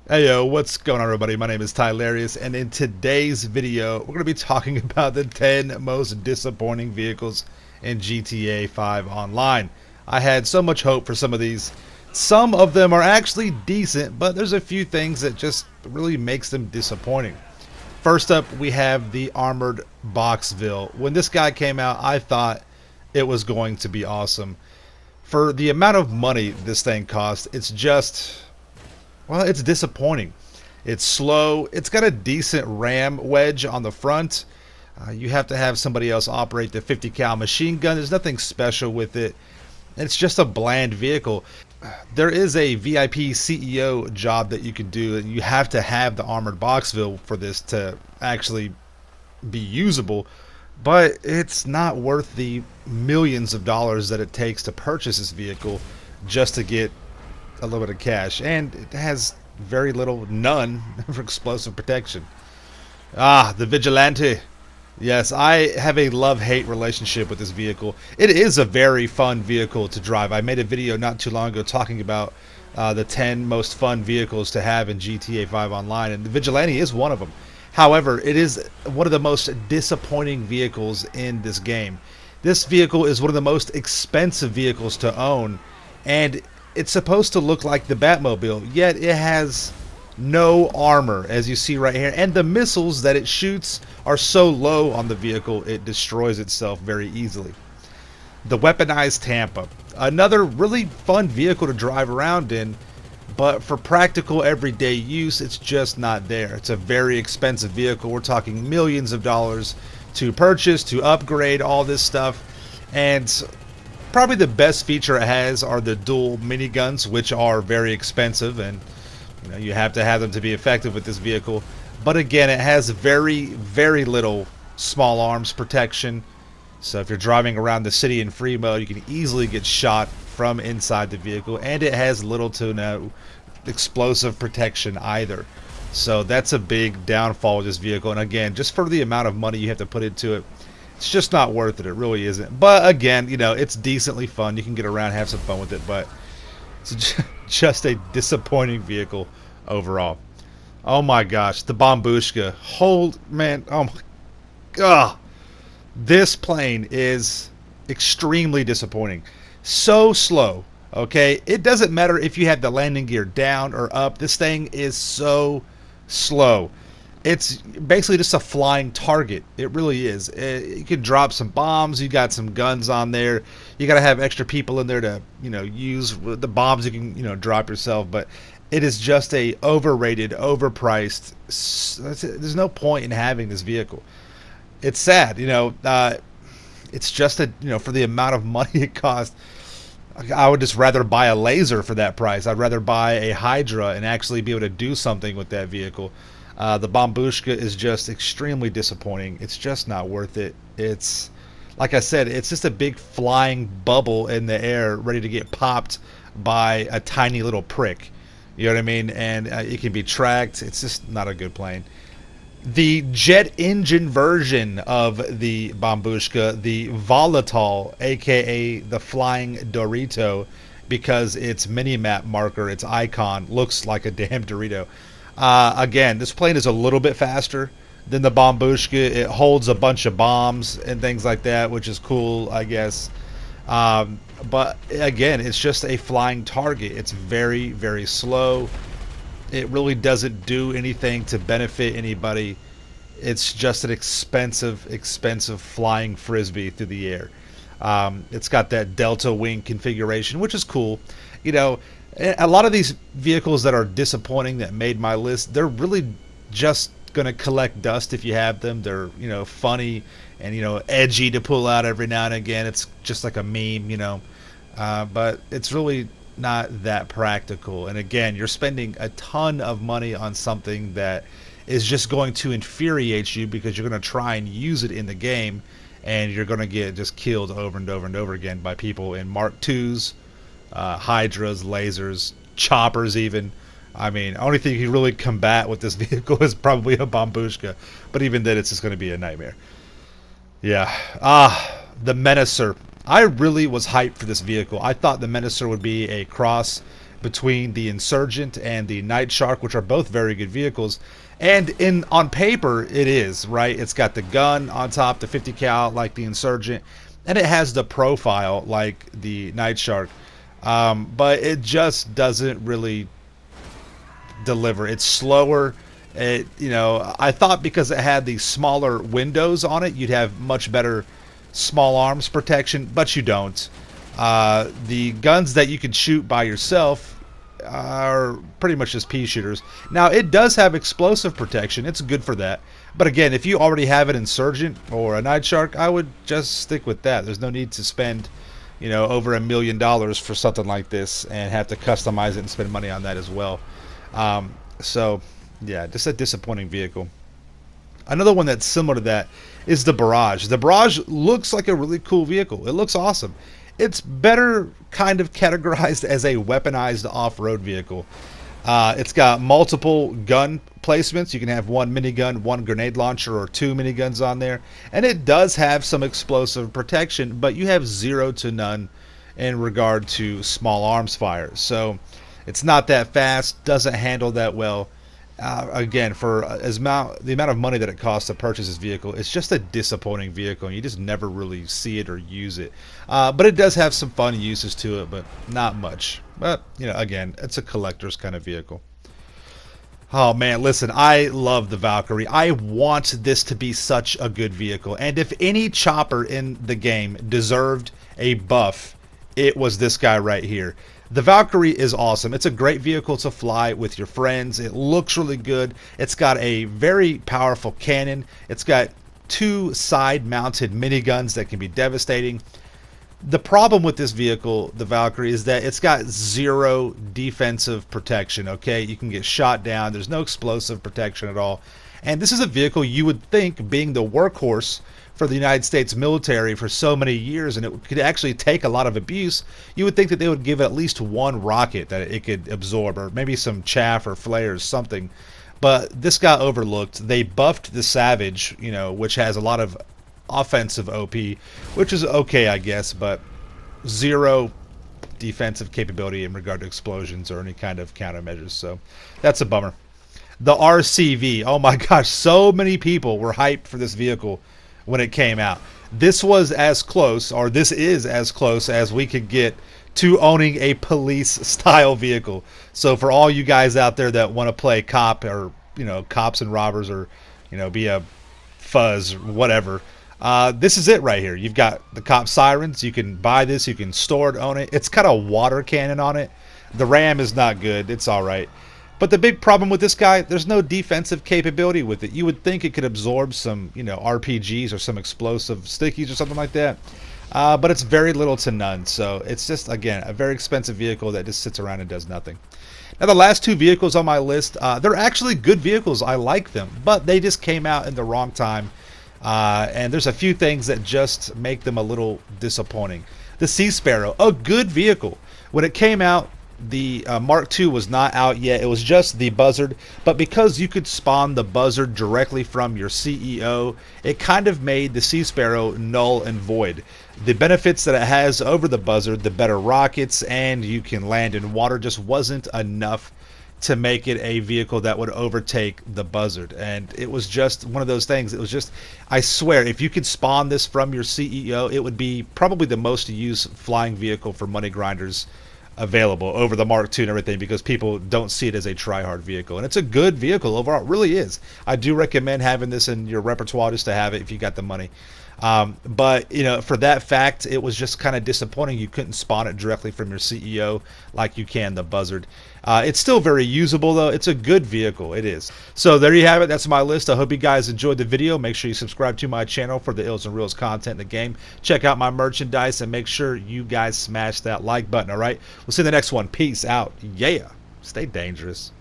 Hey yo, what's going on everybody? My name is Tylarius, and in today's video we're going to be talking about the 10 most disappointing vehicles in GTA 5 Online. I had so much hope for some of these. Some of them are actually decent, but there's a few things that just really makes them disappointing. First up, we have the Armored Boxville. When this guy came out, I thought it was going to be awesome. For the amount of money this thing cost, it's disappointing. It's slow. It's got a decent ram wedge on the front. You have to have somebody else operate the 50 cal machine gun. There's nothing special with it. It's just a bland vehicle. There is a VIP CEO job that you can do, and you have to have the armored Boxville for this to actually be usable. But it's not worth the millions of dollars that it takes to purchase this vehicle just to get a little bit of cash, and it has very little, none, for explosive protection. The Vigilante. Yes, I have a love-hate relationship with this vehicle. It is a very fun vehicle to drive. I made a video not too long ago talking about the 10 most fun vehicles to have in GTA 5 Online, and the Vigilante is one of them. However, it is one of the most disappointing vehicles in this game. This vehicle is one of the most expensive vehicles to own, and it's supposed to look like the Batmobile, yet it has no armor, as you see right here, and the missiles that it shoots are so low on the vehicle it destroys itself very easily. The weaponized Tampa, another really fun vehicle to drive around in, but for practical everyday use it's just not there. It's a very expensive vehicle. We're talking millions of dollars to purchase, to upgrade all this stuff, and probably the best feature it has are the dual miniguns, which are very expensive, and you have to have them to be effective with this vehicle. But again, it has very little small arms protection. So if you're driving around the city in free mode, you can easily get shot from inside the vehicle, and it has little to no explosive protection either. So that's a big downfall of this vehicle. And again, just for the amount of money you have to put into it, it's just not worth it. It really isn't. But again, it's decently fun. You can get around, have some fun with it, but it's just a disappointing vehicle overall. Oh my gosh, the Bombushka. Oh my god. This plane is extremely disappointing. So slow, okay? It doesn't matter if you have the landing gear down or up. This thing is so slow. It's basically just a flying target. It really is. You can drop some bombs. You got some guns on there. You got to have extra people in there to, use the bombs. You can, drop yourself. But it is just a overrated, overpriced. There's no point in having this vehicle. It's sad, It's just for the amount of money it costs. I would just rather buy a laser for that price. I'd rather buy a Hydra and actually be able to do something with that vehicle. The Bombushka is just extremely disappointing. It's just not worth it. It's, like I said, it's just a big flying bubble in the air ready to get popped by a tiny little prick. You know what I mean? And it can be tracked. It's just not a good plane. The jet engine version of the Bombushka, the Volatile, aka the Flying Dorito, because its mini-map marker, its icon, looks like a damn Dorito. Again, this plane is a little bit faster than the Bombushka. It holds a bunch of bombs and things like that, which is cool, I guess. But again, it's just a flying target. It's very slow. It really doesn't do anything to benefit anybody. It's just an expensive flying frisbee through the air. It's got that delta wing configuration, which is cool. A lot of these vehicles that are disappointing that made my list, they're really just going to collect dust if you have them. They're, funny and, edgy to pull out every now and again. It's just like a meme, but it's really not that practical. And again, you're spending a ton of money on something that is just going to infuriate you because you're going to try and use it in the game, and you're going to get just killed over and over again by people in Mark IIs, Hydras, lasers, choppers even. I mean, only thing you can really combat with this vehicle is probably a Bombushka, but even then it's just going to be a nightmare. Yeah. The Menacer. I really was hyped for this vehicle. I thought the Menacer would be a cross between the Insurgent and the Night Shark, which are both very good vehicles. And on paper, it is, right? It's got the gun on top, the 50 cal like the Insurgent, and it has the profile like the Night Shark. But it just doesn't really deliver. It's slower. I thought because it had these smaller windows on it, you'd have much better small arms protection, but you don't. The guns that you can shoot by yourself are pretty much just pea shooters. Now, it does have explosive protection. It's good for that. But again, if you already have an Insurgent or a Night Shark, I would just stick with that. There's no need to spend, over $1 million for something like this and have to customize it and spend money on that as well. So, yeah, just a disappointing vehicle. Another one that's similar to that is the Barrage. The Barrage looks like a really cool vehicle. It looks awesome. It's better kind of categorized as a weaponized off-road vehicle. It's got multiple gun placements. You can have one minigun, one grenade launcher, or two miniguns on there. And it does have some explosive protection, but you have 0 to none in regard to small arms fire. So it's not that fast, doesn't handle that well. Again, for the amount of money that it costs to purchase this vehicle, it's just a disappointing vehicle, and you just never really see it or use it. But it does have some fun uses to it, but not much. But, again, it's a collector's kind of vehicle. Oh, man, listen, I love the Valkyrie. I want this to be such a good vehicle. And if any chopper in the game deserved a buff, it was this guy right here. The Valkyrie is awesome. It's a great vehicle to fly with your friends. It looks really good. It's got a very powerful cannon. It's got 2 side-mounted miniguns that can be devastating. The problem with this vehicle, the Valkyrie, is that it's got 0 defensive protection, okay? You can get shot down. There's no explosive protection at all. And this is a vehicle you would think, being the workhorse for the United States military for so many years, and it could actually take a lot of abuse, you would think that they would give at least one rocket that it could absorb, or maybe some chaff or flares, something. But this got overlooked. They buffed the Savage, which has a lot of offensive OP, which is okay, I guess, but 0 defensive capability in regard to explosions or any kind of countermeasures, so that's a bummer. The RCV, oh my gosh, so many people were hyped for this vehicle when it came out. This is as close as we could get to owning a police style vehicle. So for all you guys out there that want to play cop, or cops and robbers, or be a fuzz or whatever, this is it right here. You've got the cop sirens. You can buy this, you can store it, own it. It's got a water cannon on it. The ram is not good. It's all right. But the big problem with this guy, there's no defensive capability with it. You would think it could absorb some, RPGs or some explosive stickies or something like that. But it's very little to none. So it's just, again, a very expensive vehicle that just sits around and does nothing. Now, the last 2 vehicles on my list, they're actually good vehicles. I like them. But they just came out in the wrong time. And there's a few things that just make them a little disappointing. The Sea Sparrow, a good vehicle. When it came out, the Mark II was not out yet. It was just the Buzzard, but because you could spawn the Buzzard directly from your CEO, it kind of made the Sea Sparrow null and void. The benefits that it has over the Buzzard, the better rockets, and you can land in water, just wasn't enough to make it a vehicle that would overtake the Buzzard. And it was just one of those things. It was just, I swear, if you could spawn this from your CEO, it would be probably the most used flying vehicle for money grinders available over the Mark II and everything, because people don't see it as a try-hard vehicle. And it's a good vehicle overall. It really is. I do recommend having this in your repertoire just to have it if you got the money. But for that fact, it was just kind of disappointing you couldn't spawn it directly from your CEO like you can the Buzzard. It's still very usable, though. It's a good vehicle. It is. So there you have it. That's my list. I hope you guys enjoyed the video. Make sure you subscribe to my channel for the Ills and Reels content in the game. Check out my merchandise, and make sure you guys smash that like button, all right? We'll see you in the next one. Peace out. Yeah. Stay dangerous.